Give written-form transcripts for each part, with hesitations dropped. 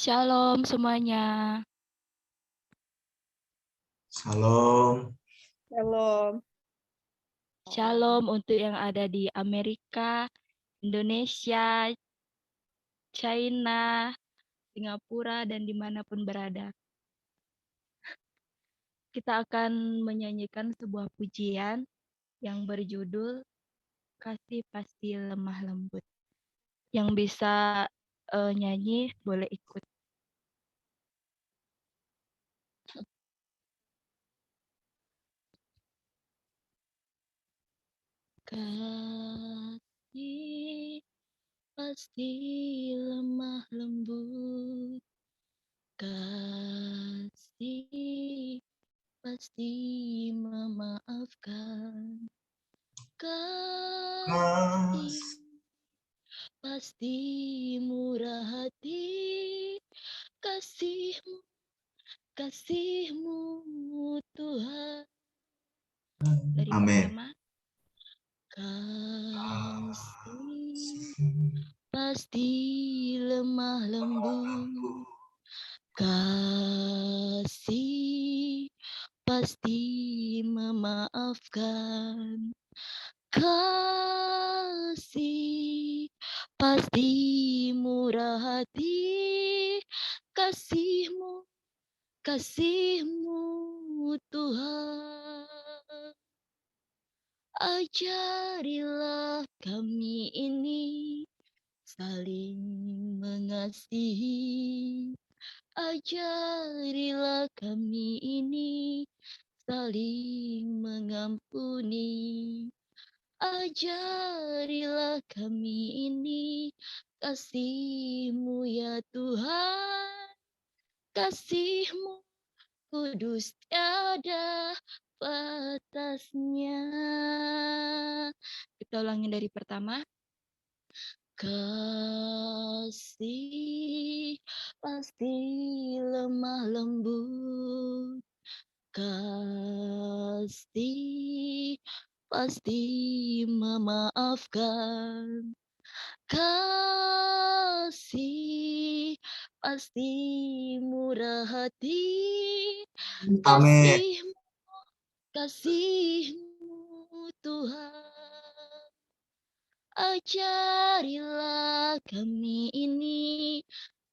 Shalom semuanya. Shalom. Shalom. Shalom untuk yang ada di Amerika, Indonesia, China, Singapura, dan dimanapun berada. Kita akan menyanyikan sebuah pujian yang berjudul Kasih Pasti Lemah Lembut. Yang bisa nyanyi boleh ikut. Kasih pasti lemah lembut. Kasih pasti memaafkan. Kasih pasti murah hati. Kasihmu Tuhan. Dari Amin. pertama. Kasih pasti lemah lembut. Kasih pasti memaafkan. Kasih pasti murah hati. Kasihmu Tuhan. Ajarilah kami ini saling mengasihi. Ajarilah kami ini saling mengampuni. Ajarilah kami ini kasih-Mu ya Tuhan. Kasih-Mu kudus tiada batasnya. Kita ulangi dari pertama. Kasih pasti lemah lembut. Kasih pasti memaafkan. Kasih pasti murah hati. Amin. Kasih-Mu Tuhan. Ajarilah kami ini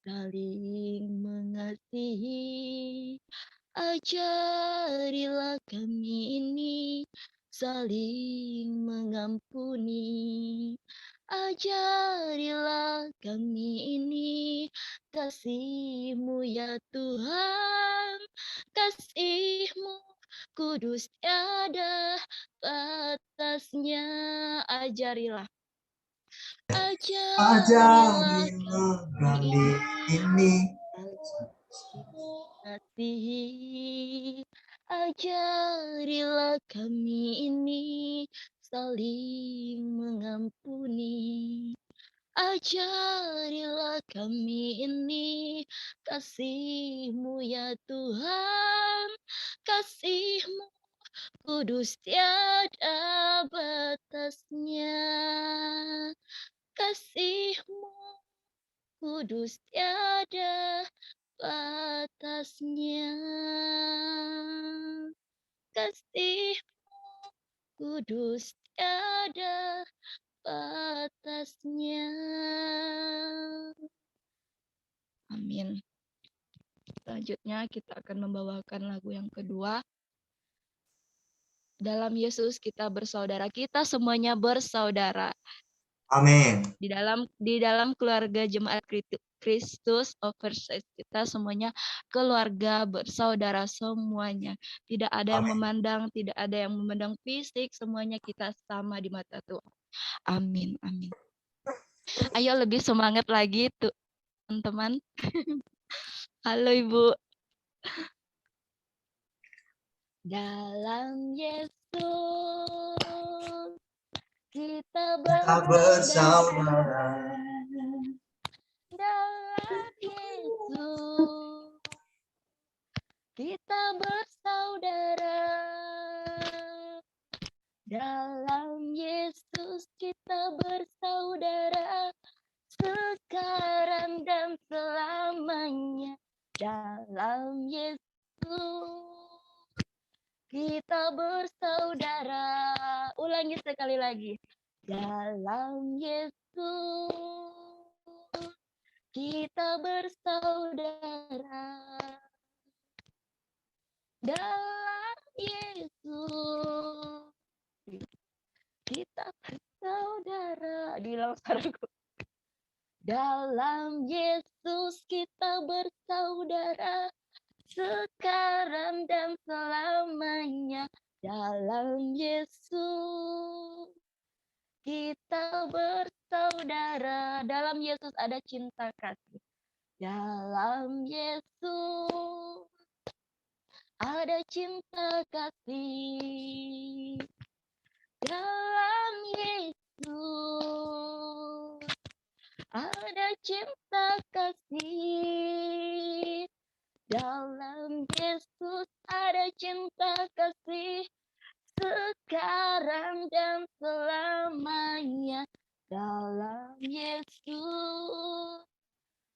saling mengasihi. Ajarilah kami ini saling mengampuni. Ajarilah kami ini kasih-Mu ya Tuhan. Kasih-Mu kudus tiada batasnya. Ajarilah kami ini Hati, ajarilah kami ini saling mengampuni. Ajarilah kami ini kasih-Mu ya Tuhan. Kasih-Mu kudus tiada batasnya. Kasih-Mu kudus tiada batasnya. Kasih-Mu kudus tiada batasnya. Amin. Selanjutnya kita akan membawakan lagu yang kedua. Dalam Yesus kita bersaudara, kita semuanya bersaudara. Amin. Di dalam keluarga Jemaat Kristus Oversize kita semuanya keluarga bersaudara semuanya. Tidak ada yang memandang, tidak ada yang memandang fisik, semuanya kita sama di mata Tuhan. Amin, amin. Ayo lebih semangat lagi tuh teman-teman. Halo Ibu. Dalam Yesus kita bersaudara. Dalam Yesus kita bersaudara. Dalam Yesus kita bersaudara. sekarang dan selamanya. Dalam Yesus kita bersaudara. Ulangi sekali lagi. Dalam Yesus kita bersaudara. Dalam Yesus kita bersaudara. Diulang saudaraku. Dalam Yesus kita bersaudara. Sekarang dan selamanya. Dalam Yesus kita bersaudara. Dalam Yesus ada cinta kasih. Dalam Yesus ada cinta kasih. Dalam Yesus ada cinta kasih. Dalam Yesus ada cinta kasih. Sekarang dan selamanya. Dalam Yesus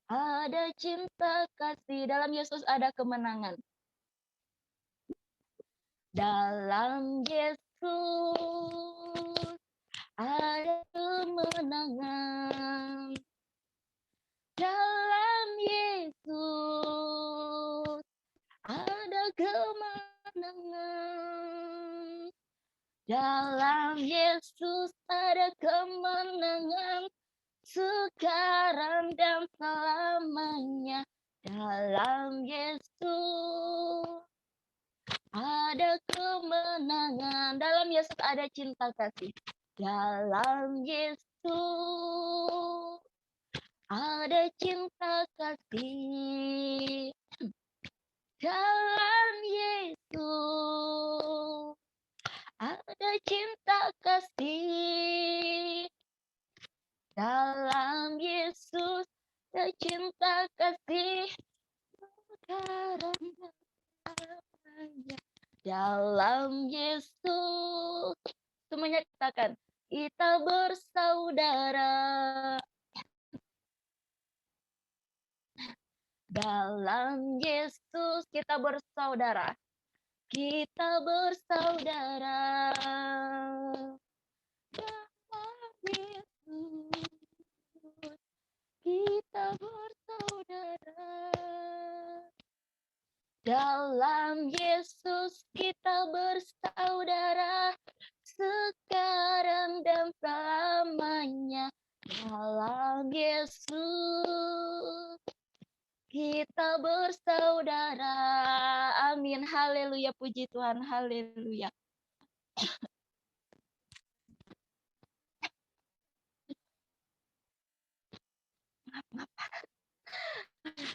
ada cinta kasih. Dalam Yesus ada kemenangan. Dalam Yesus ada kemenangan. Dalam Yesus ada kemenangan. Dalam Yesus ada kemenangan. Sekarang dan selamanya. Dalam Yesus ada kemenangan. Dalam Yesus ada cinta kasih. Dalam Yesus ada cinta kasih. Dalam Yesus ada cinta kasih. Dalam Yesus ada cinta kasih. Sekarang dan selamanya. Dalam Yesus. Semuanya katakan, kita bersaudara. Dalam Yesus kita bersaudara. Kita bersaudara. Dalam Yesus kita bersaudara. Dalam Yesus kita bersaudara. Sekarang dan selamanya. Dalam Yesus kita bersaudara. Amin. Haleluya. Puji Tuhan. Haleluya.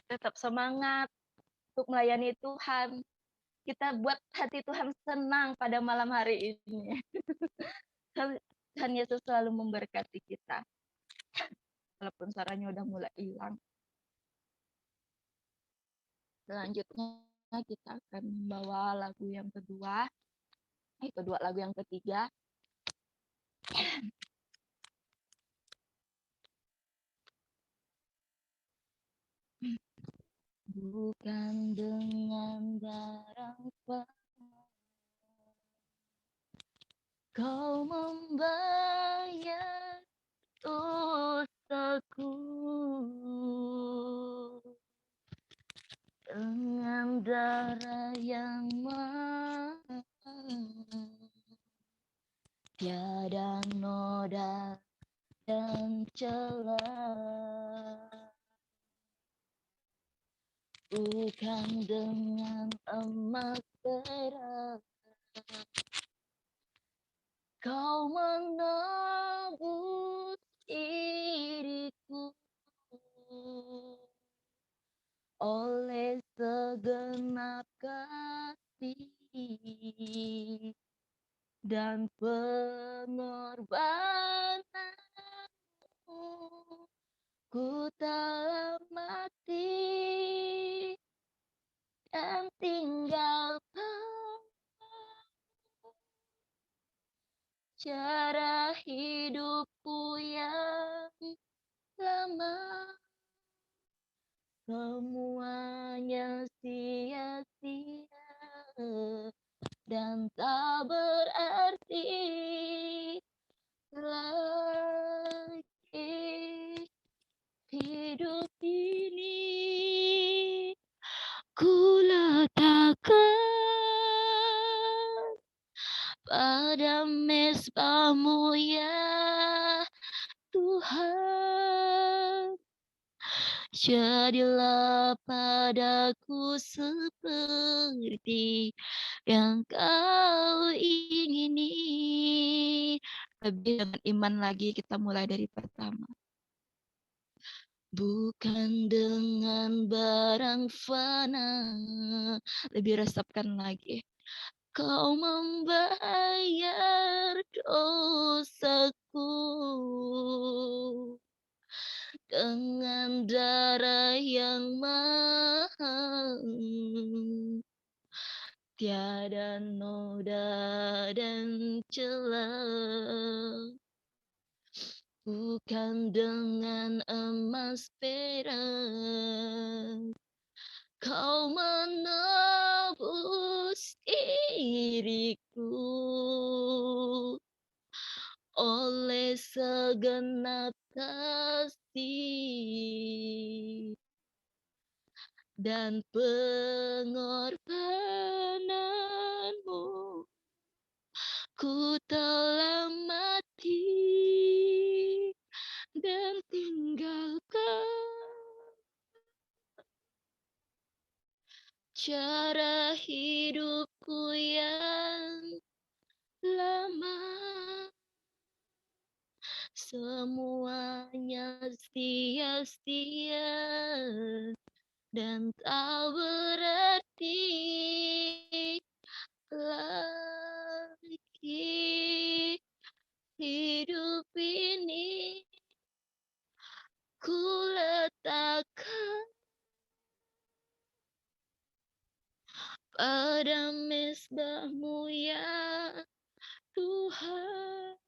Tetap semangat untuk melayani Tuhan. Kita buat hati Tuhan senang pada malam hari ini. Tuhan Yesus selalu memberkati kita. Walaupun suaranya udah mulai hilang. Selanjutnya kita akan membawa lagu yang kedua. Lagu yang ketiga. Bukan dengan barang Kau membayar dosaku dengan darah yang mahal, tiada noda dan celah. Bukan dengan emas perak Kau menebus diriku oleh segenap kasih dan pengorbananmu. Ku telah mati dan tinggalkan cara hidupku yang lama. semuanya sia-sia dan tak berarti lagi. Hidup ini ku letakkan pada mezbah-Mu ya Tuhan. Jadilah padaku seperti yang Kau ingini. Lebih dengan iman lagi, kita mulai dari pertama. Bukan dengan barang fana, lebih resapkan lagi. Kau membayar dosaku dengan darah yang mahal. Tiada noda dan celah. Bukan dengan emas perak Kau menebus diriku oleh segenap kasih dan pengorbananmu. Ku telah mati dan tinggalkan cara hidupku yang lama. Semuanya sia-sia dan tak berarti lagi. Hidup ini ku letakkan pada mezbah-Mu ya Tuhan.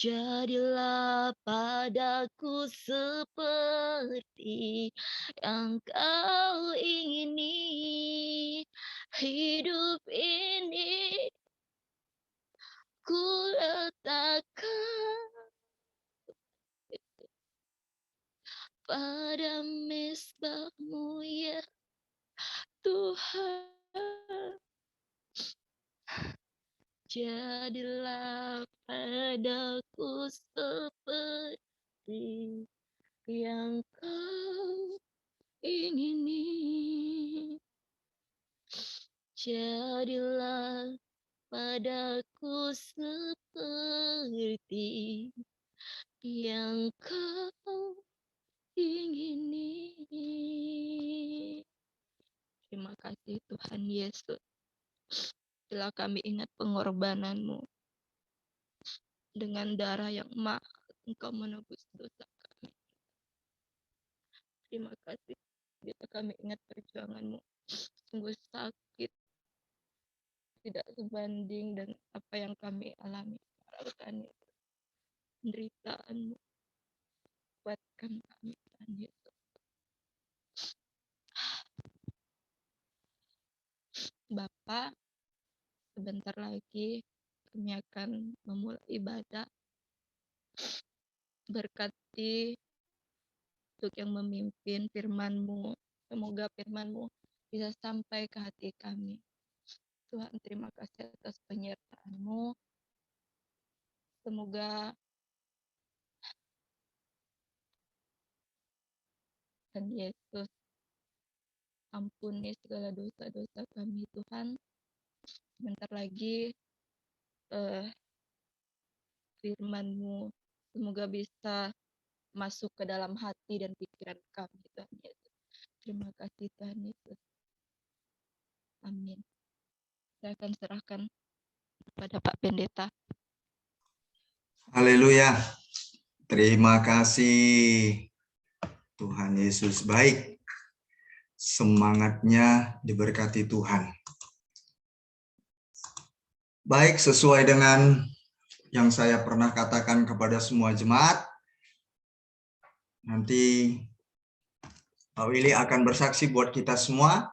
Jadilah padaku seperti yang Kau ingini. Hidup ini ku letakkan pada mezbah-Mu ya Tuhan. Jadilah padaku seperti yang Kau ingini. Jadilah padaku seperti yang Kau ingini. Terima kasih Tuhan Yesus. Bila kami ingat pengorbanan-Mu, dengan darah yang mahal Engkau menebus dosa kami. Terima kasih bila kami ingat perjuangan-Mu, sungguh sakit, tidak sebanding dengan apa yang kami alami. Harapkan penderitaan-Mu, kuatkan kami Tuhan Yesus. Bapa, sebentar lagi kami akan memulai ibadah. Berkati untuk yang memimpin firman-Mu. Semoga firman-Mu bisa sampai ke hati kami. Tuhan, terima kasih atas penyertaan-Mu. Semoga Tuhan Yesus ampuni segala dosa-dosa kami, Tuhan. Sebentar lagi firman-Mu semoga bisa masuk ke dalam hati dan pikiran kami, Tuhan Yesus. Terima kasih Tuhan Yesus. Amin. Saya akan serahkan kepada Pak Pendeta. Haleluya. Terima kasih. Tuhan Yesus baik. Semangatnya diberkati Tuhan. Baik, sesuai dengan yang saya pernah katakan kepada semua jemaat, nanti Pak Willy akan bersaksi buat kita semua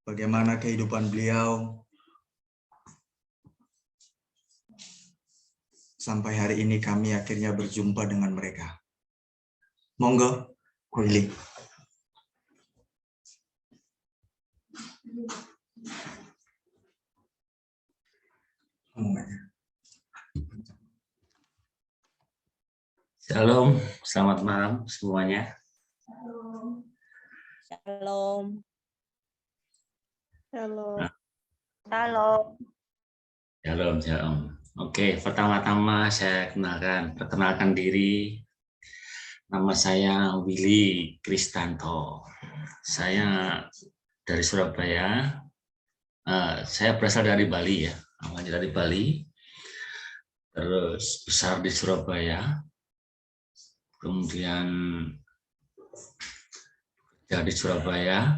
bagaimana kehidupan beliau sampai hari ini kami akhirnya berjumpa dengan mereka. Monggo, Pak Willy. Shalom, selamat malam semuanya. Shalom. Shalom. Shalom. Shalom, shalom. Oke, pertama-tama saya perkenalkan diri. Nama saya Willy Kristanto. Saya dari Surabaya. Saya berasal dari Bali ya, awalnya dari Bali. Terus besar di Surabaya. Kemudian dari Surabaya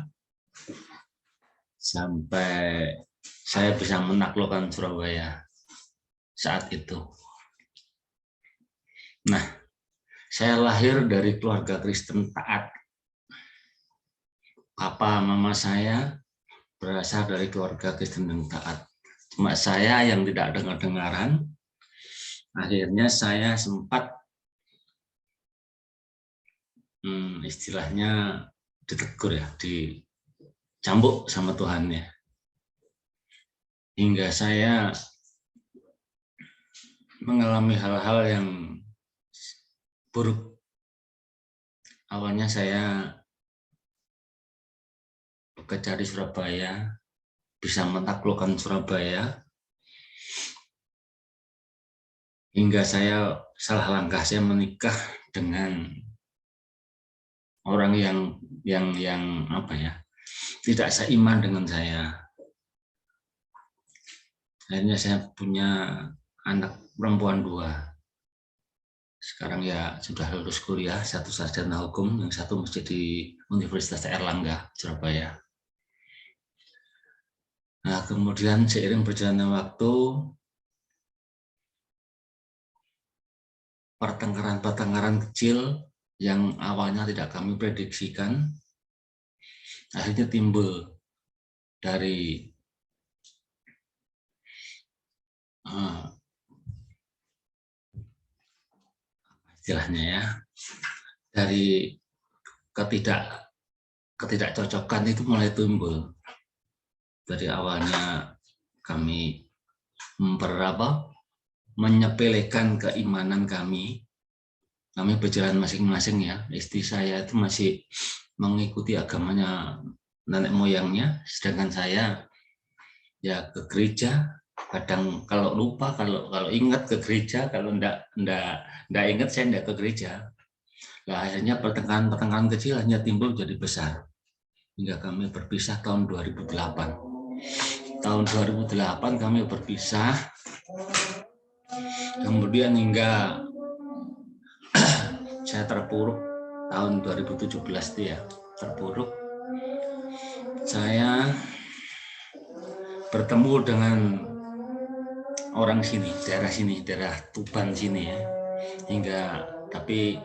sampai saya bisa menaklukkan Surabaya saat itu. Nah, saya lahir dari keluarga Kristen taat. Papa mama saya berasal dari keluarga Kristen yang taat. Cuma saya yang tidak dengar-dengaran. Akhirnya saya sempat istilahnya ditegur ya, dicambuk sama Tuhannya. Hingga saya mengalami hal-hal yang buruk. Awalnya saya bekerja di Surabaya, bisa menaklukkan Surabaya, hingga saya salah langkah, saya menikah dengan orang yang apa ya, tidak seiman dengan saya. Akhirnya saya punya anak perempuan 2. Sekarang ya sudah lulus kuliah, satu sarjana hukum, yang satu masih di Universitas Airlangga, Surabaya. Nah, kemudian seiring berjalannya waktu, pertengkaran-pertengkaran kecil yang awalnya tidak kami prediksikan, akhirnya timbul dari istilahnya ya, dari ketidakcocokan itu mulai timbul. Dari awalnya kami menyepelekan keimanan kami berjalan masing-masing ya. Istri saya itu masih mengikuti agamanya nenek moyangnya, sedangkan saya ya ke gereja. Kadang kalau lupa, kalau ingat ke gereja, kalau enggak ingat saya enggak ke gereja. Nah, akhirnya pertengkaran kecil hanya timbul jadi besar. Hingga kami berpisah tahun 2008. Tahun 2008 kami berpisah. Kemudian hingga saya terpuruk tahun 2017 dia terpuruk. Saya bertemu dengan orang sini, daerah Tuban sini ya. Hingga tapi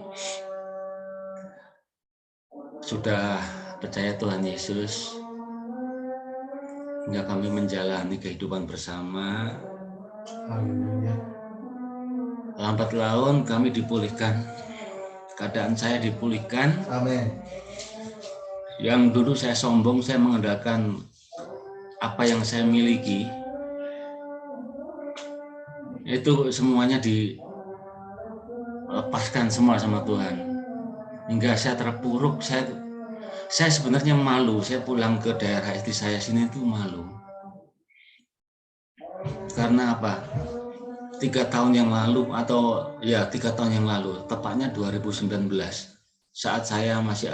sudah percaya Tuhan Yesus, hingga kami menjalani kehidupan bersama. Lambat laun kami dipulihkan. Keadaan saya dipulihkan. Amin. Yang dulu saya sombong, saya mengandalkan apa yang saya miliki, itu semuanya dilepaskan semua sama Tuhan. Hingga saya terpuruk, saya sebenarnya malu. Saya pulang ke daerah istri saya sini itu malu. Karena apa? 3 tahun yang lalu, atau ya 3 tahun yang lalu, tepatnya 2019, saat saya masih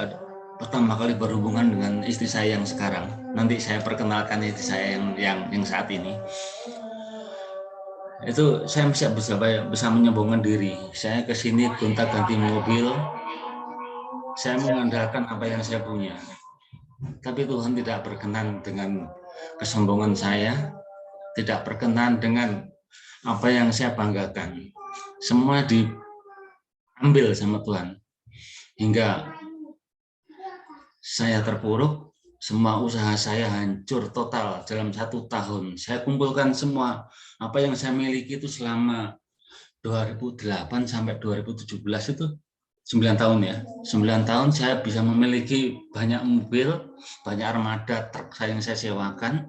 pertama kali berhubungan dengan istri saya yang sekarang. Nanti saya perkenalkan istri saya yang saat ini. Itu saya bisa menyombongkan diri. Saya ke sini gonta-ganti mobil. Saya mengandalkan apa yang saya punya. Tapi Tuhan tidak berkenan dengan kesombongan saya, tidak berkenan dengan apa yang saya banggakan. Semua diambil sama Tuhan. Hingga saya terpuruk, semua usaha saya hancur total dalam 1 tahun. Saya kumpulkan semua apa yang saya miliki itu selama 2008 sampai 2017 itu 9 tahun ya. 9 tahun saya bisa memiliki banyak mobil, banyak armada truk yang saya sewakan.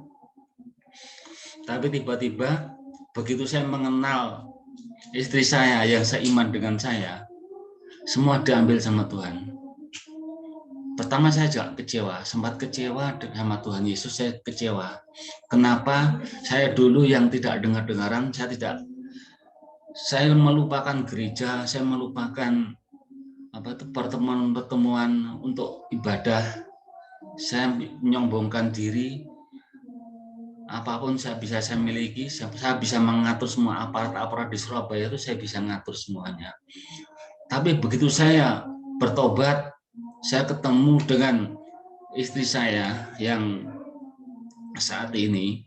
Tapi tiba-tiba begitu saya mengenal istri saya yang seiman dengan saya, semua diambil sama Tuhan. Pertama saya juga kecewa, sempat kecewa sama Tuhan Yesus, saya kecewa. Kenapa saya dulu yang tidak dengar-dengaran, saya melupakan gereja, saya melupakan pertemuan-pertemuan untuk ibadah. Saya menyombongkan diri, apapun saya miliki, saya bisa mengatur semua aparat-aparat di Surabaya itu saya bisa ngatur semuanya. Tapi begitu saya bertobat, saya ketemu dengan istri saya yang saat ini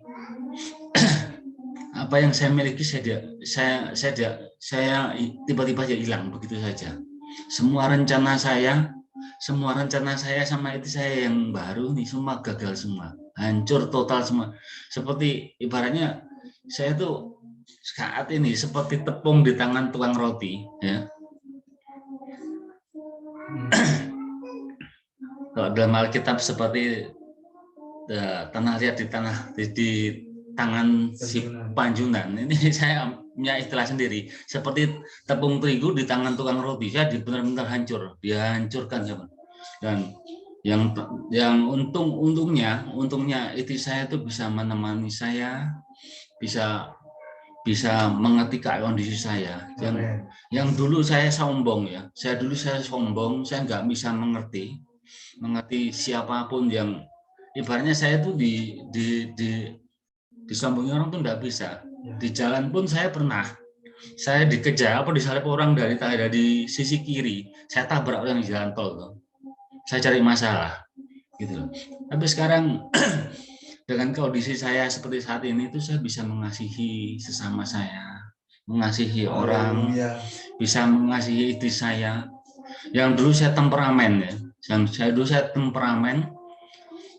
apa yang saya miliki saya tiba-tiba aja hilang begitu saja. Semua rencana saya sama istri saya yang baru nih semua gagal semua, hancur total semua. Seperti ibaratnya saya tuh saat ini seperti tepung di tangan tukang roti, ya. Kalau dalam Alkitab seperti tanah liat di tangan si Panjunan. Ini saya punya istilah sendiri. Seperti tepung terigu di tangan tukang roti. Saya benar-benar hancur, dihancurkan. Dan yang untungnya istri saya itu bisa menemani saya, bisa mengerti kondisi saya. Yang dulu saya sombong ya. Saya sombong, saya nggak bisa mengerti siapapun yang ibaratnya saya tuh disombongi orang tuh nggak bisa. Di jalan pun saya pernah dikejar disalip orang dari sisi kiri, saya tabrak orang di jalan tol tuh. Saya cari masalah gitu. Tapi sekarang dengan kondisi saya seperti saat ini itu saya bisa mengasihi sesama saya, mengasihi orang, bisa mengasihi istri saya. Yang dulu saya temperamen ya. Saya temperamen,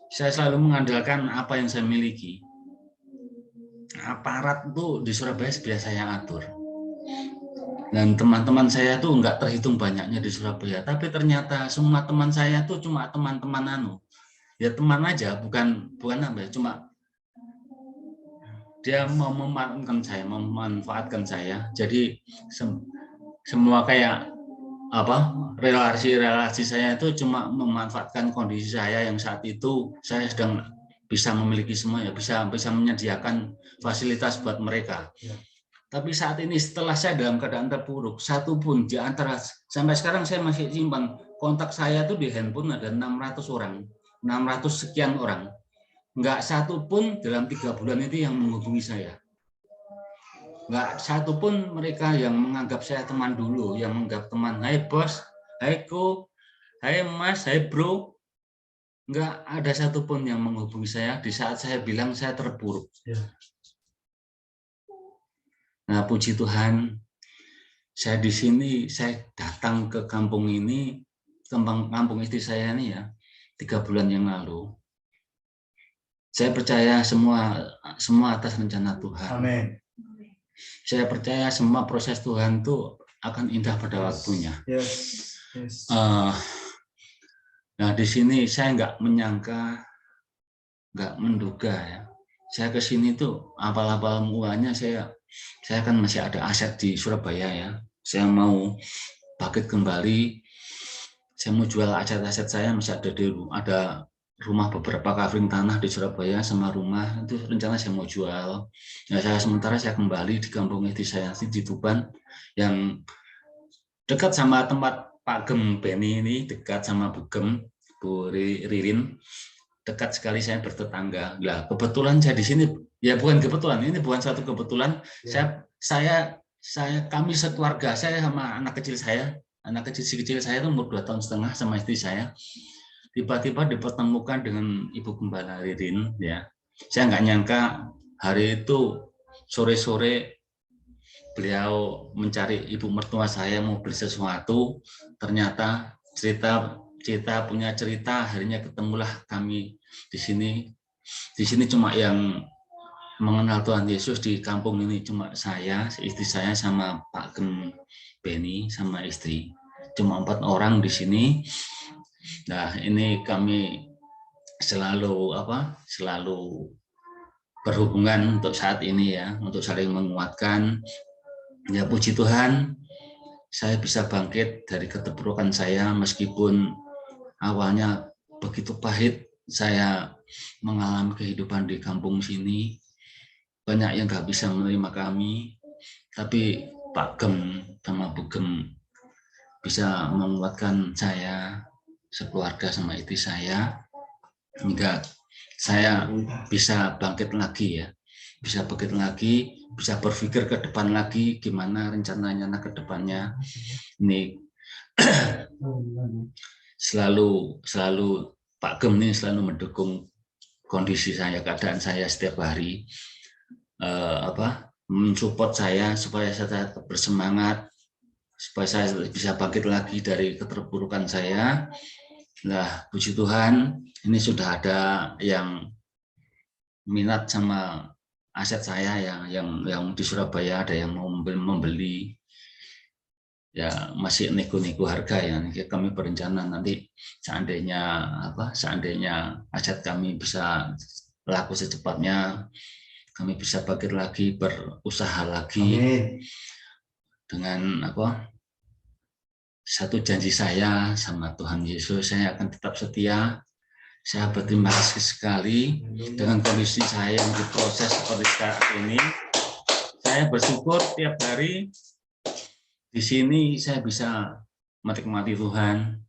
saya selalu mengandalkan apa yang saya miliki. Aparat itu di Surabaya biasa saya atur. Dan teman-teman saya tuh nggak terhitung banyaknya di Surabaya. Tapi ternyata semua teman saya tuh cuma teman-teman ya teman aja, bukan apa ya, cuma dia mau memanfaatkan saya. Jadi semua kayak relasi saya itu cuma memanfaatkan kondisi saya yang saat itu saya sedang bisa memiliki semua ya, bisa menyediakan fasilitas buat mereka. Ya. Tapi saat ini setelah saya dalam keadaan terpuruk, satu pun di antara sampai sekarang saya masih simpan kontak saya tuh di handphone ada 600 orang, 600 sekian orang. Enggak satu pun dalam 3 bulan itu yang menghubungi saya. Nggak satu pun mereka yang menganggap saya teman dulu, yang menganggap teman, hai bos, hai ko, hai mas, hai bro. Nggak ada satupun yang menghubungi saya di saat saya bilang saya terpuruk. Ya. Nah, puji Tuhan, saya di sini, saya datang ke kampung ini, kampung istri saya ini ya, 3 bulan yang lalu. Saya percaya semua atas rencana Tuhan. Amin. Saya percaya semua proses Tuhan itu akan indah pada waktunya. Yes. Nah di sini saya nggak menyangka, nggak menduga ya. Saya ke sini tuh apal-apal mulanya saya kan masih ada aset di Surabaya ya. Saya mau bangkit kembali. Saya mau jual aset-aset saya masih ada rumah beberapa kafling tanah di Surabaya sama rumah itu rencana saya mau jual. Ya sementara saya kembali di kampung istri saya di Tuban yang dekat sama tempat Pak Gem Beni ini, dekat sama Bu Gem, Bu Ririn, dekat sekali saya bertetangga. Lah kebetulan saya di sini ya bukan kebetulan, ini bukan satu kebetulan. Ya. Kami sekeluarga saya sama anak kecil saya itu umur 2,5 tahun sama istri saya. Tiba-tiba dipertemukan dengan Ibu Gembala Ririn ya. Saya nggak nyangka hari itu sore-sore beliau mencari ibu mertua saya mau beli sesuatu, ternyata cerita kita punya cerita, akhirnya ketemulah kami di sini. Di sini cuma yang mengenal Tuhan Yesus di kampung ini cuma saya, istri saya sama Pak Gem Beni sama istri. Cuma 4 orang di sini. Nah, ini kami selalu berhubungan untuk saat ini ya, untuk saling menguatkan. Ya puji Tuhan, saya bisa bangkit dari keterpurukan saya meskipun awalnya begitu pahit. Saya mengalami kehidupan di kampung sini, banyak yang nggak bisa menerima kami, tapi Pak Gem sama Bu Gem bisa menguatkan saya sekeluarga sama istri saya hingga saya bisa bangkit lagi ya, bisa bangkit lagi, bisa berpikir ke depan lagi gimana rencananya ke depannya. Ini selalu Pak Gem ini selalu mendukung kondisi saya, keadaan saya setiap hari, mensupport saya supaya saya tetap bersemangat, supaya saya bisa bangkit lagi dari keterpurukan saya. Nah, puji Tuhan, ini sudah ada yang minat sama aset saya yang di Surabaya, ada yang mau membeli. Ya masih nego-nego harga ya. Kami berencana nanti seandainya aset kami bisa laku secepatnya, kami bisa bangkit lagi, berusaha lagi. Amin. Dengan satu janji saya sama Tuhan Yesus, saya akan tetap setia. Saya berterima kasih sekali dengan kondisi saya yang diproses seperti saat ini. Saya bersyukur tiap hari di sini saya bisa menikmati Tuhan.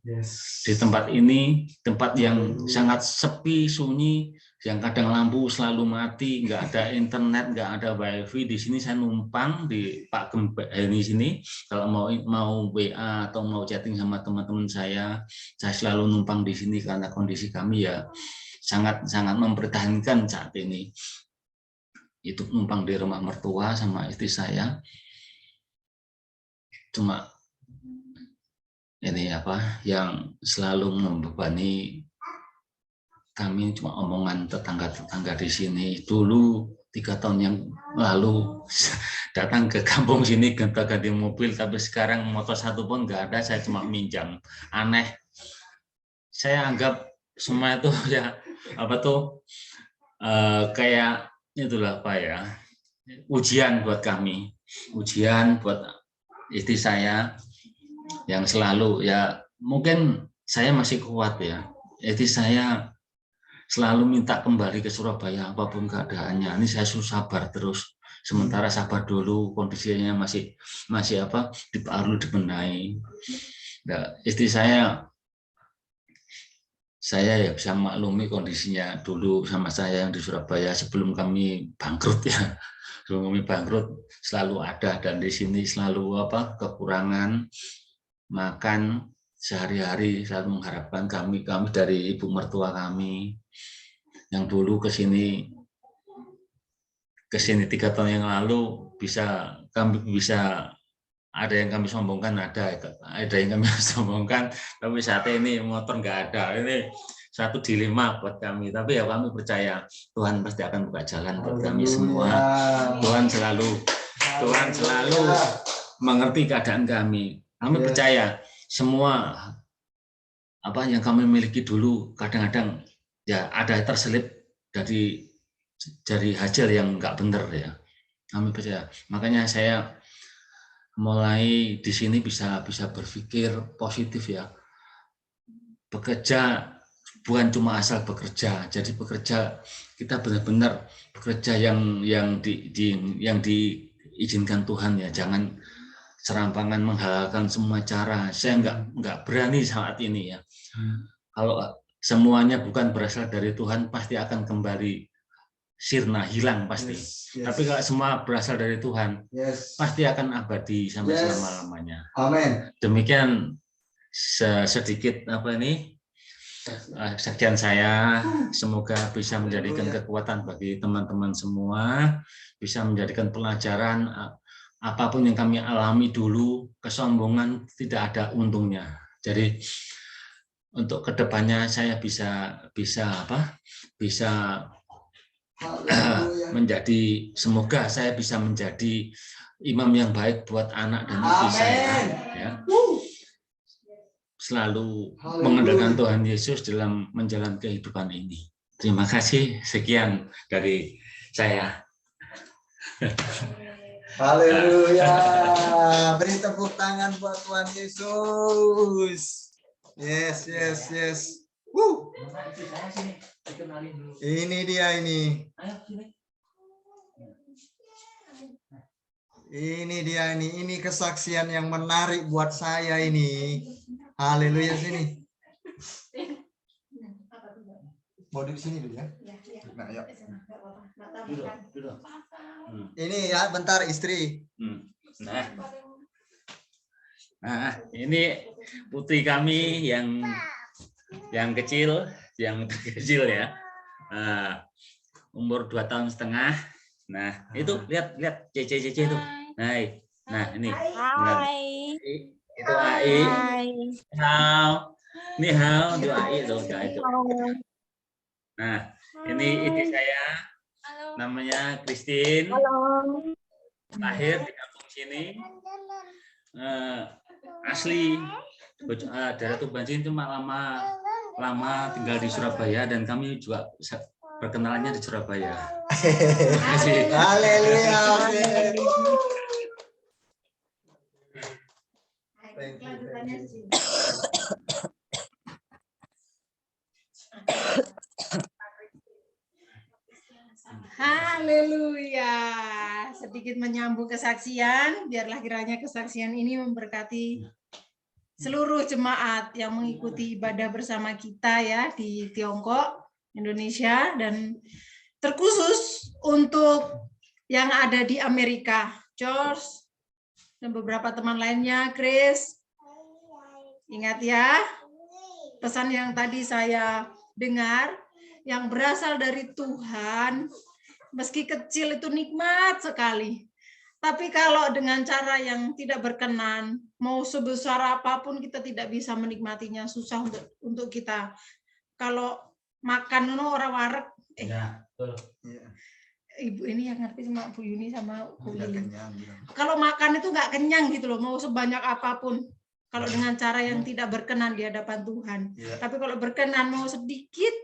Di tempat ini, tempat yang sangat sepi, sunyi, yang kadang lampu selalu mati, nggak ada internet, nggak ada wifi. Di sini saya numpang di Pak Gem Beni sini. Kalau mau WA atau mau chatting sama teman-teman saya selalu numpang di sini karena kondisi kami ya sangat mempertahankan saat ini. Itu numpang di rumah mertua sama istri saya. Cuma ini yang selalu membebani kami cuma omongan tetangga-tetangga di sini. Dulu 3 tahun yang lalu datang ke kampung sini ganti mobil, tapi sekarang motor satu pun nggak ada, saya cuma minjam. Aneh. Saya anggap semua itu ya kayak itulah ujian buat kami, ujian buat istri saya yang selalu ya, mungkin saya masih kuat ya, istri saya selalu minta kembali ke Surabaya apapun keadaannya. Ini saya sabar terus, sementara sabar dulu, kondisinya masih perlu dibenahi. Nah, istri saya ya bisa maklumi kondisinya dulu sama saya yang di Surabaya sebelum kami bangkrut ya. Sebelum kami bangkrut selalu ada, dan di sini selalu kekurangan makan sehari-hari, selalu mengharapkan kami dari ibu mertua kami yang dulu ke sini 3 tahun yang lalu kami bisa ada yang kami sombongkan, ada yang kami sombongkan, tapi saat ini motor nggak ada. Ini satu dilema buat kami, tapi ya kami percaya Tuhan pasti akan buka jalan buat kami semua. Tuhan selalu mengerti keadaan kami. Kami percaya semua yang kami miliki dulu kadang-kadang ya ada terselip dari hasil yang nggak benar ya. Kami percaya. Makanya saya mulai di sini bisa berpikir positif ya. Bekerja bukan cuma asal bekerja. Jadi bekerja kita benar-benar bekerja yang diizinkan Tuhan ya. Jangan serampangan menghalalkan semua cara. Saya nggak berani saat ini ya. Kalau semuanya bukan berasal dari Tuhan, pasti akan kembali sirna, hilang pasti. Yes. Tapi kalau semua berasal dari Tuhan, pasti akan abadi sampai selama-lamanya. Amin. Demikian sedikit sekian saya. Semoga bisa menjadikan kekuatan bagi teman-teman semua, bisa menjadikan pelajaran. Apapun yang kami alami dulu, kesombongan tidak ada untungnya. Jadi untuk kedepannya saya bisa menjadi, semoga saya bisa menjadi imam yang baik buat anak dan istri saya, ya. Selalu mengandalkan Tuhan Yesus dalam menjalani kehidupan ini. Terima kasih, sekian dari saya. Haleluya. Beri tepuk tangan buat Tuhan Yesus. Yes, yes, yes. Ini dia ini. Ini dia ini. Ini kesaksian yang menarik buat saya ini. Haleluya, sini. Mau di sini dulu ya. Nah, yuk. Ini ya, bentar istri. Nah, ini putri kami yang kecil, yang terkecil ya. Umur 2,5 tahun. Nah, itu lihat Cece itu. Nah, ini. Hai. Itu AI. Hao. Ini Hao, itu AI itu. Nah, ini saya. Namanya Christine. Lahir di kampung sini. Asli daerah Tuban sini, cuma lama tinggal di Surabaya, dan kami juga perkenalannya di Surabaya. Terima kasih. Haleluya. Haleluya. Sedikit menyambung kesaksian, biarlah kiranya kesaksian ini memberkati seluruh jemaat yang mengikuti ibadah bersama kita ya di Tiongkok, Indonesia, dan terkhusus untuk yang ada di Amerika, George, dan beberapa teman lainnya, Chris. Ingat ya, pesan yang tadi saya dengar, yang berasal dari Tuhan, meski kecil itu nikmat sekali. Tapi kalau dengan cara yang tidak berkenan, mau sebesar apapun kita tidak bisa menikmatinya, susah untuk kita. Kalau makan orang warak, Ibu ini yang ngerti sama Bu Yuni sama Bu Lili. Kalau makan itu nggak kenyang gitu loh, mau sebanyak apapun. Kalau dengan cara yang tidak berkenan di hadapan Tuhan. Tapi kalau berkenan mau sedikit,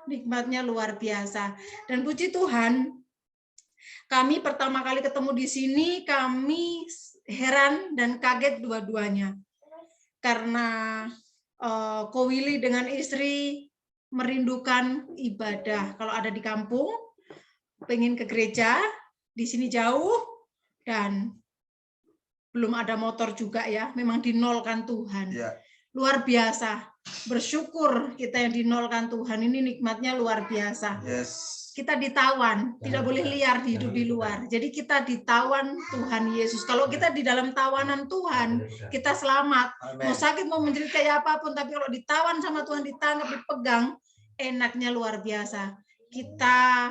nikmatnya luar biasa. Dan puji Tuhan, kami pertama kali ketemu di sini, kami heran dan kaget dua-duanya. Karena Ko Willy dengan istri merindukan ibadah. Kalau ada di kampung, pengen ke gereja, di sini jauh, dan belum ada motor juga ya, memang dinolkan Tuhan. Luar biasa, bersyukur kita yang dinolkan Tuhan, ini nikmatnya luar biasa. Kita ditawan, tidak boleh liar hidup di luar. Jadi kita ditawan Tuhan Yesus. Kalau kita di dalam tawanan Tuhan, kita selamat. Mau sakit, mau menderita kayak apapun, tapi kalau ditawan sama Tuhan, ditangkap, dipegang, enaknya luar biasa. Kita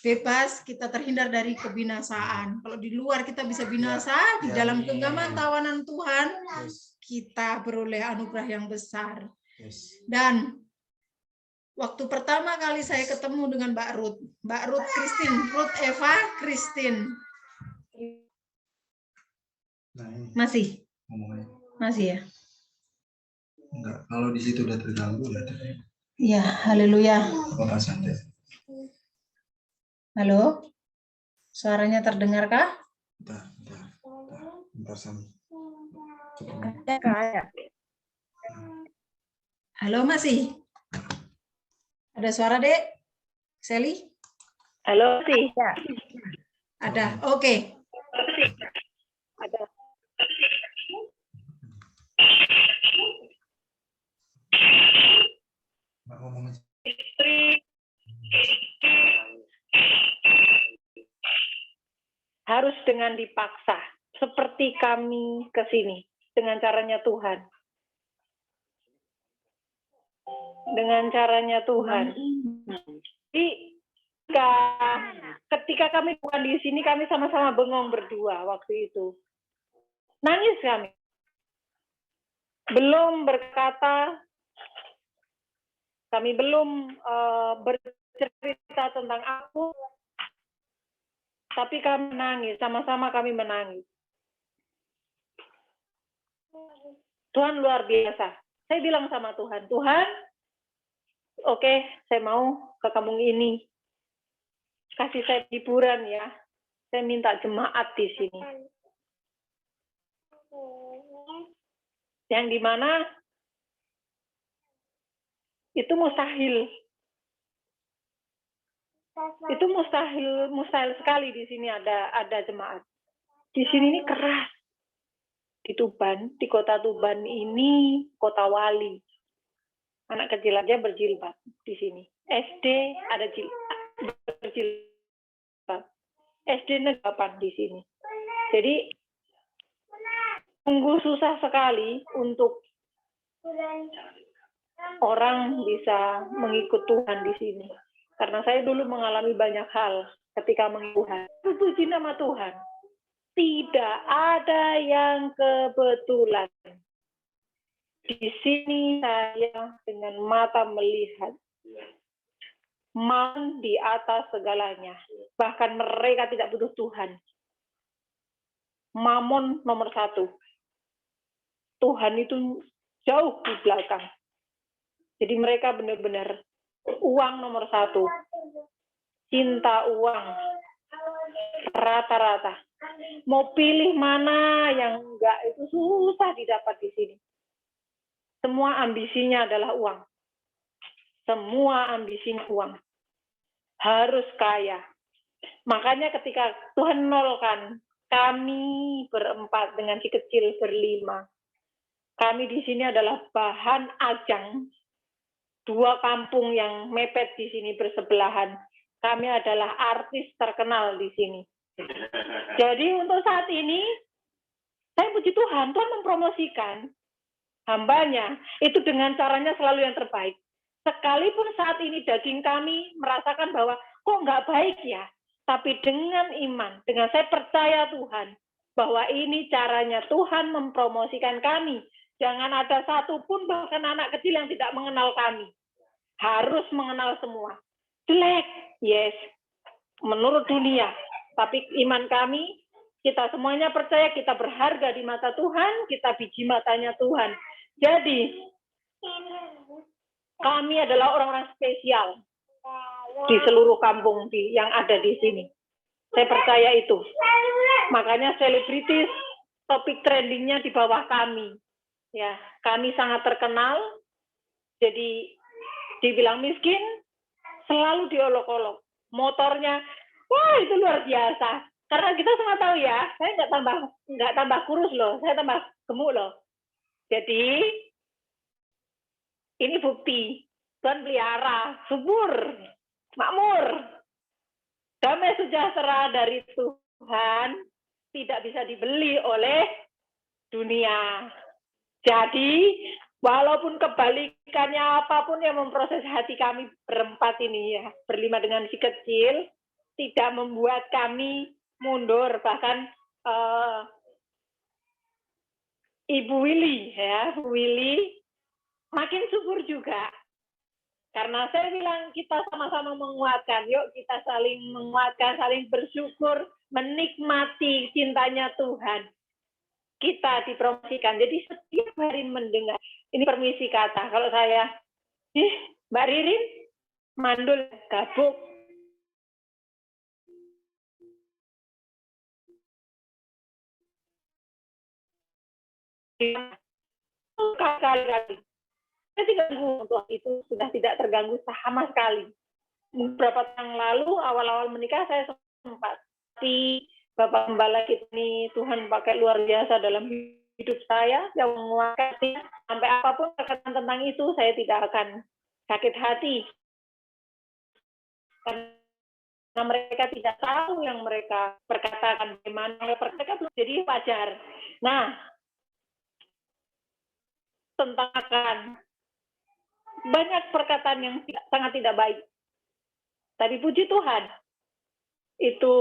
bebas, kita terhindar dari kebinasaan. Kalau di luar kita bisa binasa, di dalam genggaman tawanan Tuhan, kita beroleh anugerah yang besar. Dan waktu pertama kali saya ketemu dengan Mbak Ruth Christine, Ruth Eva Christine. Masih? Masih ya? Enggak, kalau di situ udah terganggu ya. Iya, haleluya. Halo? Suaranya terdengarkah? Bentar Sam. Halo, masih? Ada suara, Dek? Sally? Halo sih. Ya. Ada. Oke. Ada. Harus dengan dipaksa, seperti kami ke sini dengan caranya Tuhan. Dengan caranya Tuhan. Jadi ketika kami bukan di sini, kami sama-sama bengong berdua waktu itu. Nangis kami. belum berkata, kami belum bercerita tentang aku, tapi kami menangis, sama-sama kami menangis. Tuhan luar biasa. Saya bilang sama Tuhan, Tuhan, oke, saya mau ke kampung ini. Kasih saya hiburan ya. Saya minta jemaat di sini. Yang dimana itu mustahil. Itu mustahil sekali di sini ada jemaat. Di sini ini keras. Di Tuban, di kota Tuban ini kota wali. Anak kecil aja berjilbab di sini. SD ada berjilbab. SD negapan di sini. Jadi sungguh susah sekali untuk orang bisa mengikut Tuhan di sini. Karena saya dulu mengalami banyak hal ketika mengikut Tuhan. Puji nama Tuhan. Tidak ada yang kebetulan. Di sini saya dengan mata melihat Mammon di atas segalanya. Bahkan mereka tidak butuh Tuhan. Mammon nomor 1. Tuhan itu jauh di belakang. Jadi mereka benar-benar uang nomor 1. Cinta uang. Rata-rata. Mau pilih mana yang enggak itu susah didapat di sini. Semua ambisinya adalah uang. Semua ambisinya uang. Harus kaya. Makanya ketika Tuhan nolkan, kami berempat dengan si kecil berlima. Kami di sini adalah bahan ajang. 2 kampung yang mepet di sini bersebelahan. Kami adalah artis terkenal di sini. Jadi untuk saat ini, saya puji Tuhan, Tuhan mempromosikan hambanya itu dengan caranya selalu yang terbaik. Sekalipun saat ini daging kami merasakan bahwa kok nggak baik ya, tapi dengan iman, dengan saya percaya Tuhan, bahwa ini caranya Tuhan mempromosikan kami. Jangan ada satupun bahkan anak kecil yang tidak mengenal kami. Harus mengenal semua. Jelek, yes, menurut dunia. Tapi iman kami, kita semuanya percaya kita berharga di mata Tuhan, kita biji matanya Tuhan. Jadi, kami adalah orang-orang spesial di seluruh kampung yang ada di sini. Saya percaya itu. Makanya selebritis, topik trendingnya di bawah kami. Ya, kami sangat terkenal. Jadi, dibilang miskin, selalu diolok-olok. Motornya, wah itu luar biasa. Karena kita semua tahu ya, saya nggak tambah kurus loh, saya tambah gemuk loh. Jadi ini bukti Tuhan pelihara, subur, makmur, damai sejahtera dari Tuhan tidak bisa dibeli oleh dunia. Jadi walaupun kebalikannya apapun yang memproses hati kami berempat ini ya, berlima dengan si kecil, tidak membuat kami mundur. Bahkan Ibu Willy ya, Bu Willy makin subur juga. Karena saya bilang kita sama-sama menguatkan, yuk kita saling menguatkan, saling bersyukur, menikmati cintanya Tuhan. Kita dipromosikan. Jadi setiap hari mendengar, ini permisi kata, kalau saya, Mbak Ririn, mandul, gabuk. Kali-kali. Saya tidak untuk itu sudah tidak terganggu sama sekali. Beberapa tahun lalu, awal-awal menikah saya sempat. Tapi Bapak Gembala ini Tuhan pakai luar biasa dalam hidup saya, yang menguatkan sampai apapun perkataan tentang itu, saya tidak akan sakit hati. Karena mereka tidak tahu yang mereka perkatakan bagaimana, mereka belum jadi wajar. Nah, tentang banyak perkataan yang sangat tidak baik. Tapi puji Tuhan, itu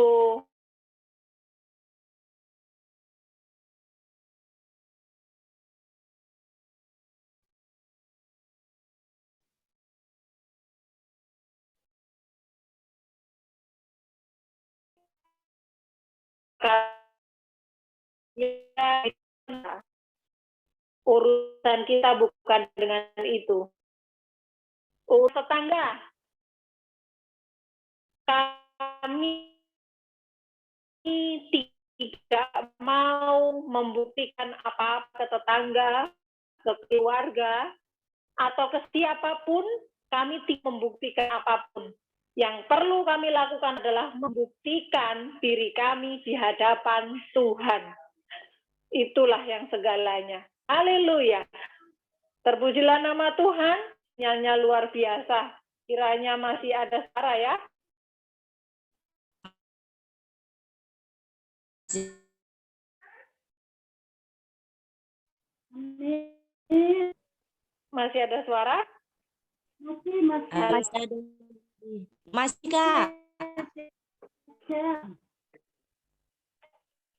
urusan kita bukan dengan itu. Urus tetangga, kami tidak mau membuktikan apa-apa ke tetangga, ke keluarga, atau ke siapapun. Kami tidak membuktikan apapun. Yang perlu kami lakukan adalah membuktikan diri kami di hadapan Tuhan. Itulah yang segalanya. Haleluya. Terpujilah nama Tuhan, nyanyi luar biasa. Kiranya masih ada suara ya. Masih ada suara? Masih ada. Masih, Kak.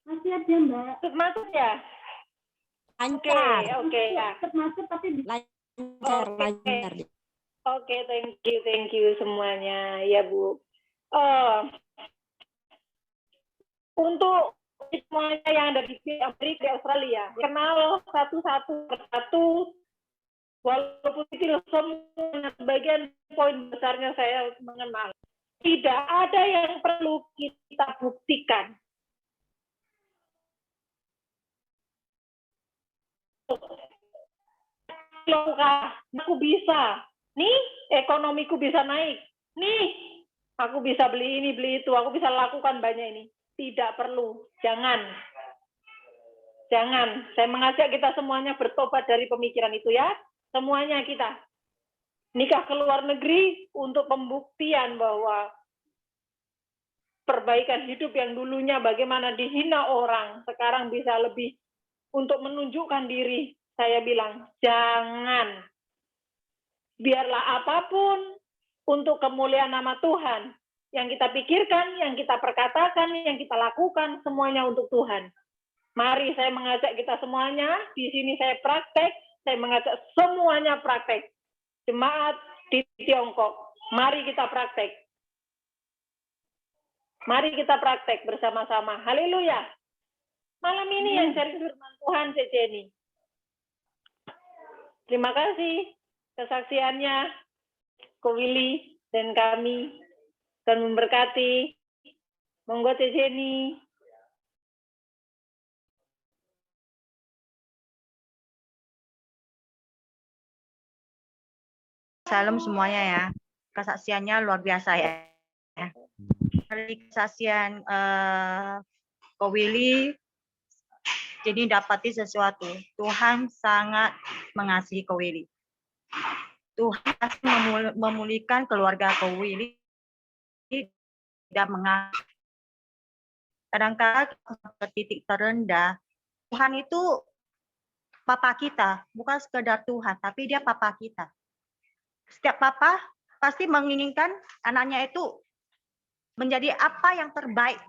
Masih ada, Mbak. Masuk ya? Lancar. Oke ya. Masuk tapi Lancar. Oke, thank you semuanya ya Bu. Untuk semuanya yang ada di Amerika, di Australia, kenal satu-satu, walaupun itu semua sebagian poin besarnya saya mengenal. Tidak ada yang perlu kita buktikan. Aku bisa, nih ekonomiku bisa naik, nih aku bisa beli ini, beli itu, aku bisa lakukan banyak ini. Tidak perlu, jangan. Saya mengajak kita semuanya bertobat dari pemikiran itu ya, semuanya kita. Nikah ke luar negeri untuk pembuktian bahwa perbaikan hidup yang dulunya bagaimana dihina orang, sekarang bisa lebih untuk menunjukkan diri. Saya bilang, jangan. Biarlah apapun untuk kemuliaan nama Tuhan. Yang kita pikirkan, yang kita perkatakan, yang kita lakukan, semuanya untuk Tuhan. Mari saya mengajak kita semuanya, di sini saya praktek, saya mengajak semuanya praktek. Jemaat di Tiongkok, mari kita praktek. Mari kita praktek bersama-sama. Haleluya. Malam ini yang cari firman Tuhan, Jenny. Terima kasih kesaksiannya, Ko Willy dan kami. Dan memberkati. Monggo Jenny. Salam semuanya ya. Kesaksiannya luar biasa ya. Dari kesaksian Ko Willy, jadi dapati sesuatu. Tuhan sangat mengasihi Ko Willy. Tuhan memulihkan keluarga Ko Willy dan mengasihi. Kadang-kadang ke titik terendah, Tuhan itu papa kita, bukan sekedar Tuhan, tapi dia papa kita. Setiap papa pasti menginginkan anaknya itu menjadi apa yang terbaik.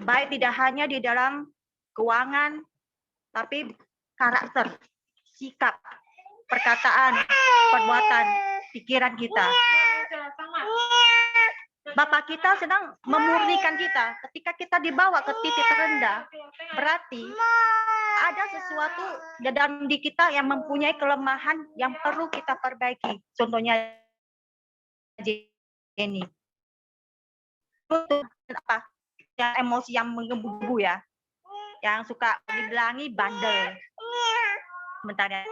Baik tidak hanya di dalam keuangan, tapi karakter, sikap, perkataan, perbuatan, pikiran kita. Bapak kita sedang memurnikan kita. Ketika kita dibawa ke titik terendah, berarti ada sesuatu di dalam diri kita yang mempunyai kelemahan yang perlu kita perbaiki. Contohnya ini. Apa? Yang emosi yang menggebu-gebu ya. Yang suka dibilangi bandel. Bentar ya.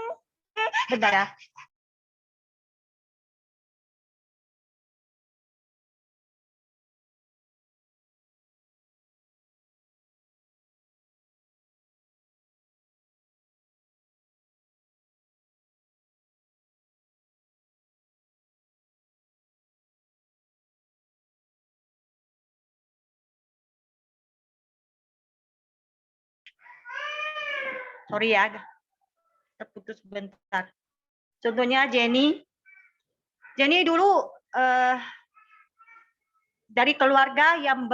Sorry ya, terputus bentar. Contohnya Jenny dulu dari keluarga yang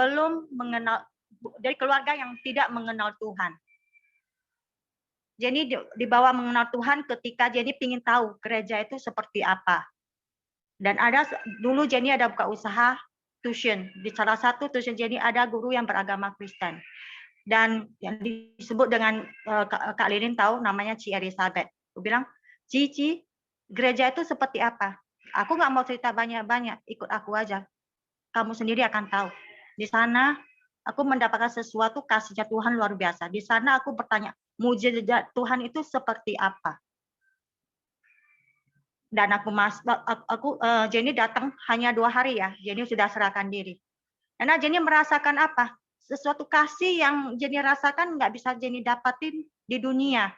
tidak mengenal Tuhan. Jenny dibawa mengenal Tuhan ketika Jenny ingin tahu gereja itu seperti apa. Dan dulu Jenny ada buka usaha tuition. Di salah satu tuition Jenny ada guru yang beragama Kristen. Dan yang disebut dengan Kak Lilin tahu namanya Ci Elizabeth. Aku bilang, Cici, gereja itu seperti apa? Aku nggak mau cerita banyak-banyak, ikut aku aja. Kamu sendiri akan tahu. Di sana aku mendapatkan sesuatu kasihnya Tuhan luar biasa. Di sana aku bertanya, mujizat Tuhan itu seperti apa? Dan Jenny datang hanya 2 hari ya. Jenny sudah serahkan diri. Karena Jenny merasakan apa? Sesuatu kasih yang Jenny rasakan nggak bisa Jenny dapatin di dunia.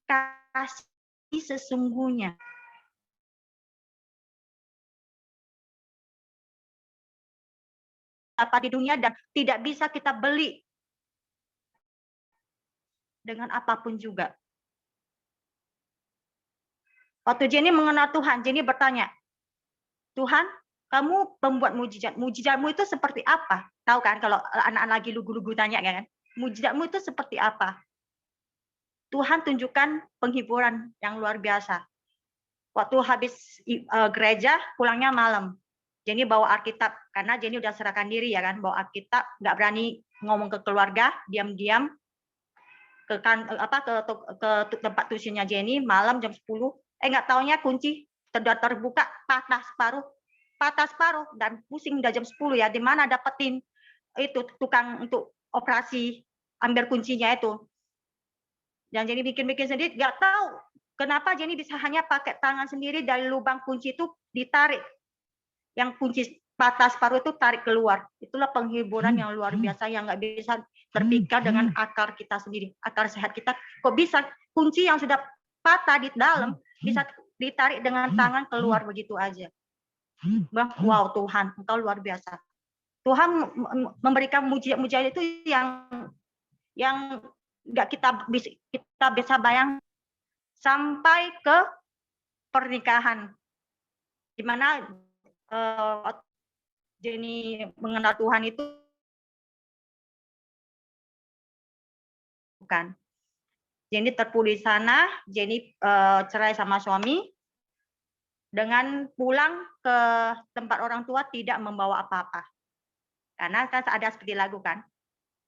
Kasih sesungguhnya. Dapat di dunia dan tidak bisa kita beli dengan apapun juga. Waktu Jenny mengenal Tuhan, Jenny bertanya, Tuhan, kamu pembuat mujizat. Mujizatmu itu seperti apa? Tahu kan kalau anak-anak lagi lugu-lugu tanya kan? Mujizatmu itu seperti apa? Tuhan tunjukkan penghiburan yang luar biasa. Waktu habis gereja, pulangnya malam. Jenny bawa Alkitab karena Jenny udah serahkan diri ya kan, bawa Alkitab, nggak berani ngomong ke keluarga, diam-diam ke tempat tusinya Jenny malam jam 10. Nggak taunya kunci terbuka patah separuh dan pusing udah jam 10 ya. Di mana dapetin itu tukang untuk operasi ambil kuncinya itu. Dan Jenny bikin sendiri, nggak tahu kenapa Jenny bisa hanya pakai tangan sendiri dari lubang kunci itu ditarik. Yang kunci patah separuh itu tarik keluar. Itulah penghiburan yang luar biasa yang nggak bisa terpikat dengan akal kita sendiri, akal sehat kita. Kok bisa kunci yang sudah patah di dalam bisa ditarik dengan tangan keluar begitu aja. Wow, Tuhan, Engkau luar biasa. Tuhan memberikan mujizat itu yang nggak kita bisa bayang sampai ke pernikahan, di mana Jenny mengenal Tuhan itu bukan. Jenny terpilih sana, Jenny cerai sama suami, dengan pulang ke tempat orang tua tidak membawa apa-apa. Karena kan ada seperti lagu kan,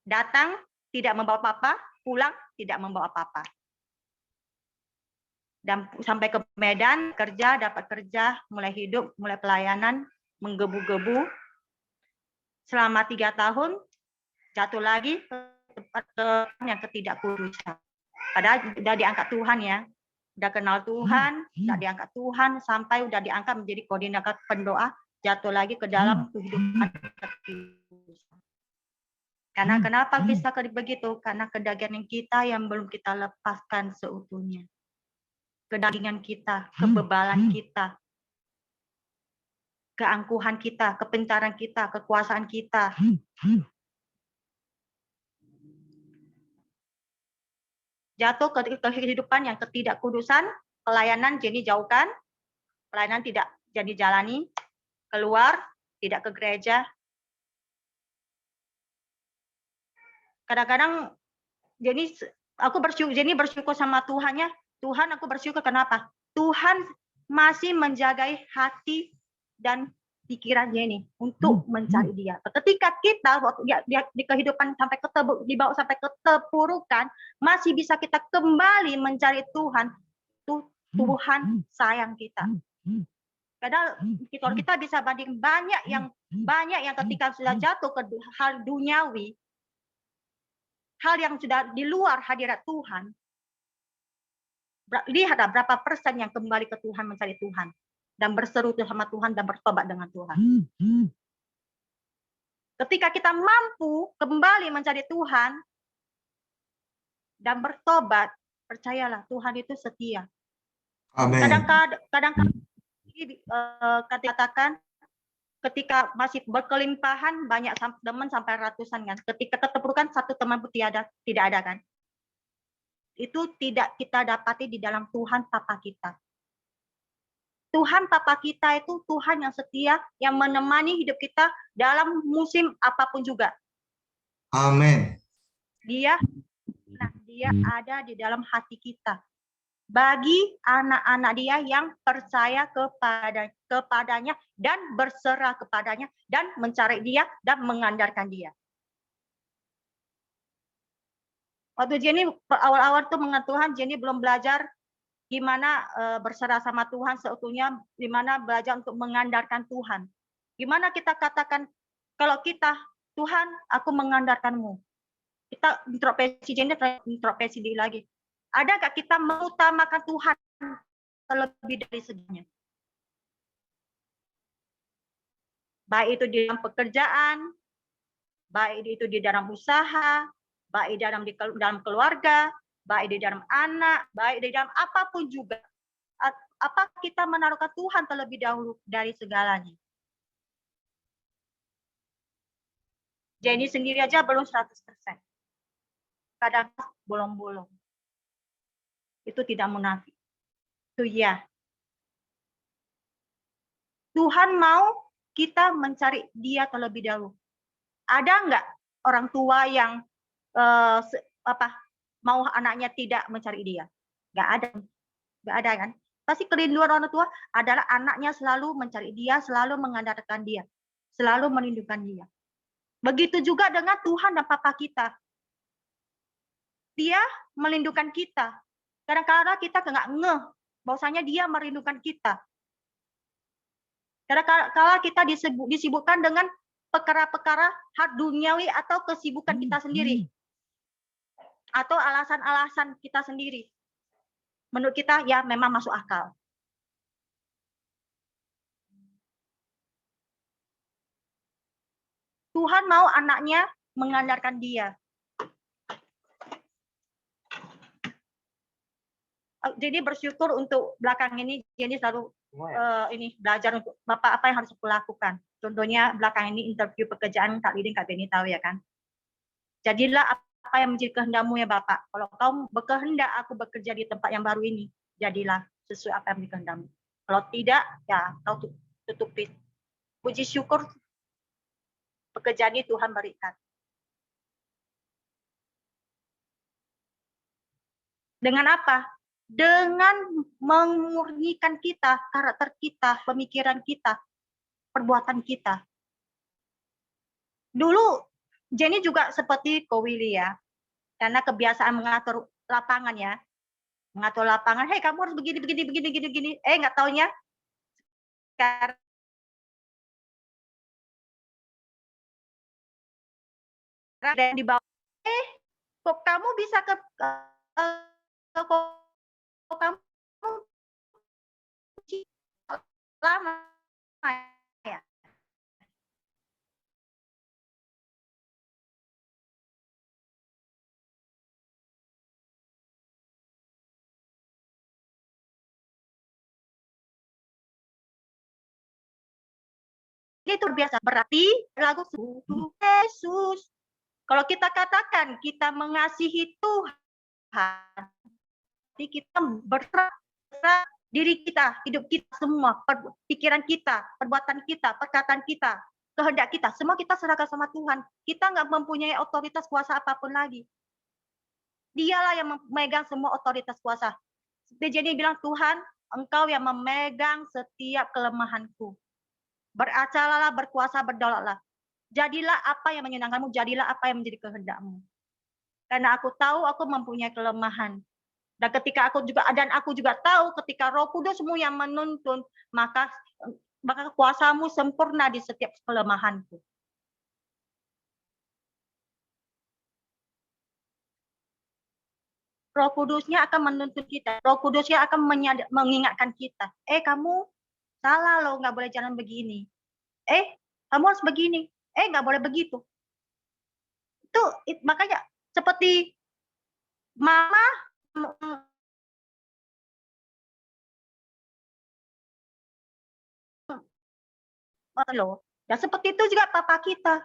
datang tidak membawa apa-apa, pulang tidak membawa apa-apa. Dan sampai ke Medan, dapat kerja, mulai hidup, mulai pelayanan, menggebu-gebu. Selama 3 tahun, jatuh lagi ke tempat yang ketidakkudusan. Padahal udah diangkat Tuhan ya. Udah kenal Tuhan, udah diangkat Tuhan, sampai udah diangkat menjadi koordinator pendoa, jatuh lagi ke dalam kehidupan ketidakkudusan. Karena kenapa bisa begitu? Karena kedagingan kita yang belum kita lepaskan seutuhnya. Kedagingan kita, kebebalan kita, keangkuhan kita, kepintaran kita, kekuasaan kita. Jatuh ke kehidupan yang ketidakkudusan, pelayanan Jenny jauhkan, pelayanan tidak jadi jalani, keluar, tidak ke gereja. Kadang-kadang Jenny bersyukur sama Tuhannya. Tuhan, aku bersyukur kenapa? Tuhan masih menjagai hati dan pikiran Jenny untuk mencari Dia. Ketika kita waktu di kehidupan sampai dibawa sampai keterpurukan, masih bisa kita kembali mencari Tuhan. Tuhan sayang kita. Padahal kalau kita bisa banding banyak yang ketika sudah jatuh ke hal duniawi, hal yang sudah di luar hadirat Tuhan, lihatlah berapa persen yang kembali ke Tuhan mencari Tuhan dan berseru sama Tuhan dan bertobat dengan Tuhan. Ketika kita mampu kembali mencari Tuhan dan bertobat, percayalah Tuhan itu setia. Amin. Kadang-kadang katakan ketika masih berkelimpahan banyak teman sampai ratusan kan. Ketika keterpurukan satu teman pun tidak ada kan. Itu tidak kita dapati di dalam Tuhan Bapa kita. Tuhan Bapa kita itu Tuhan yang setia, yang menemani hidup kita dalam musim apapun juga. Amin. Dia ada di dalam hati kita. bagi anak-anak dia yang percaya kepadanya dan berserah kepadanya dan mencari dia dan mengandalkan dia. Waktu Jenny awal-awal tuh mengenal Tuhan, Jenny belum belajar gimana berserah sama Tuhan seutuhnya, gimana belajar untuk mengandalkan Tuhan. Gimana kita katakan kalau kita, Tuhan, aku mengandalkanmu. Kita introspeksi diri lagi. Ada nggak kita mengutamakan Tuhan terlebih dari segalanya? Baik itu di dalam pekerjaan, baik itu di dalam usaha, baik dalam keluarga, baik di dalam anak, baik di dalam apapun juga. Apa kita menaruhkan Tuhan terlebih dahulu dari segalanya? Jenny sendiri aja belum 100%. Kadang bolong-bolong. Itu tidak munafik. Itu ya. Tuhan mau kita mencari dia terlebih dahulu. Ada enggak orang tua yang mau anaknya tidak mencari dia? Enggak ada. Enggak ada kan? Pasti kerinduan orang tua adalah anaknya selalu mencari dia, selalu mengandalkan dia, selalu melindungi dia. Begitu juga dengan Tuhan dan Papa kita. Dia melindungi kita. Kadang-kadang kita nggak ngeh bahwasanya dia merindukan kita. Kadang-kadang kita disibukkan dengan perkara-perkara hak duniawi atau kesibukan kita sendiri. Atau alasan-alasan kita sendiri. Menurut kita ya memang masuk akal. Tuhan mau anaknya mengandalkan dia. Jadi bersyukur untuk belakang ini, jadi selalu belajar untuk Bapak apa yang harus aku lakukan. Contohnya belakang ini interview pekerjaan Kak Lidin, Kak Beni tahu ya kan. Jadilah apa yang menjadi kehendakmu ya Bapak. Kalau kau berkehendak aku bekerja di tempat yang baru ini, jadilah sesuai apa yang menjadi kehendakmu. Kalau tidak, ya kau tutupi. Puji syukur pekerjaan ini Tuhan berikan. Dengan apa? Dengan memurnikan kita, karakter kita, pemikiran kita, perbuatan kita. Dulu Jenny juga seperti Ko Willy ya, karena kebiasaan mengatur lapangan ya, mengatur lapangan. Hei kamu harus begini. Nggak taunya sekarang di bawah. Kok kamu bisa kok kamu lama ya? Itu biasa, berarti lagu Yesus. Kalau kita katakan kita mengasihi Tuhan, kita berserah diri kita, hidup kita semua, pikiran kita, perbuatan kita, perkataan kita, kehendak kita, semua kita serahkan sama Tuhan. Kita nggak mempunyai otoritas kuasa apapun lagi. Dialah yang memegang semua otoritas kuasa. Jadi bilang, Tuhan, Engkau yang memegang setiap kelemahanku. Beracaralah, berkuasa, berdaulatlah. Jadilah apa yang menyenangkanmu, jadilah apa yang menjadi kehendakmu. Karena aku tahu aku mempunyai kelemahan. Dan ketika aku juga tahu ketika Roh Kudus-Mu yang menuntun, maka kuasa-Mu sempurna di setiap kelemahanku. Roh Kudusnya akan menuntun kita. Roh Kudusnya akan mengingatkan kita. Kamu salah loh, nggak boleh jalan begini. Kamu harus begini. Nggak boleh begitu. Itu makanya seperti mama loh. Dan seperti itu juga papa kita.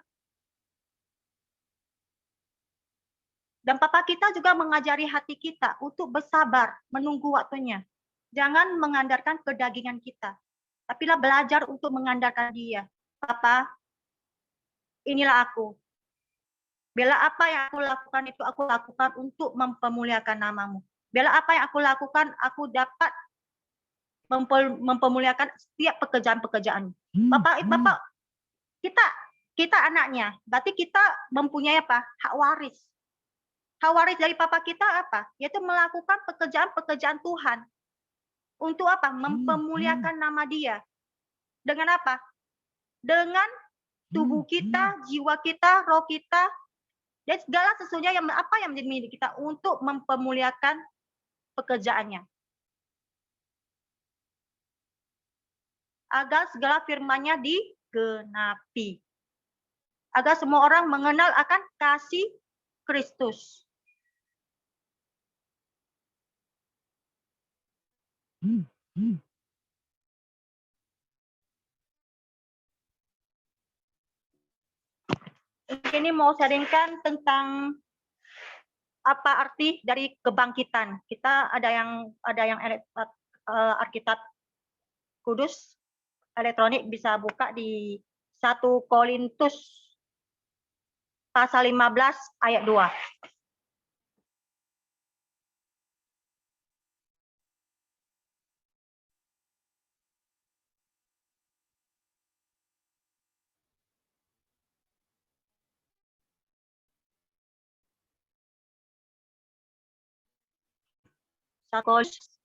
Dan papa kita juga mengajari hati kita untuk bersabar, menunggu waktunya. Jangan mengandalkan kedagingan kita. Tapilah belajar untuk mengandalkan dia. Papa, inilah aku. Bila apa yang aku lakukan itu aku lakukan untuk mempermuliakan namamu. Bila apa yang aku lakukan, aku dapat mempermuliakan setiap pekerjaan-pekerjaan. Bapak, kita anaknya, berarti kita mempunyai apa? Hak waris. Hak waris dari Papa kita apa? Yaitu melakukan pekerjaan-pekerjaan Tuhan. Untuk apa? Mempermuliakan nama Dia. Dengan apa? Dengan tubuh kita, jiwa kita, roh kita, dan segala sesuatunya yang apa yang menjadi milik kita untuk mempermuliakan pekerjaannya. Agar segala firman-Nya digenapi. Agar semua orang mengenal akan kasih Kristus. Ini mau sharingkan tentang apa arti dari kebangkitan. Kita ada yang Alkitab Kudus elektronik bisa buka di 1 Korintus pasal 15 ayat 2.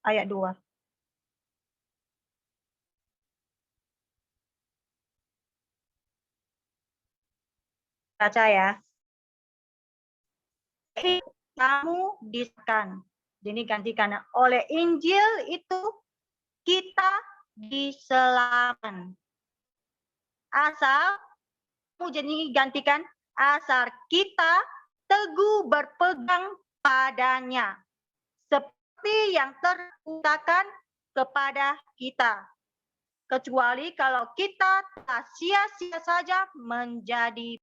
Ayat 2. Baca ya. Kamu disahkan. Ini gantikan oleh Injil itu kita diselamatkan. Asal kamu jadi gantikan asal kita teguh berpegang padanya. Seperti yang terkatakan kepada kita. Kecuali kalau kita sia-sia saja menjadi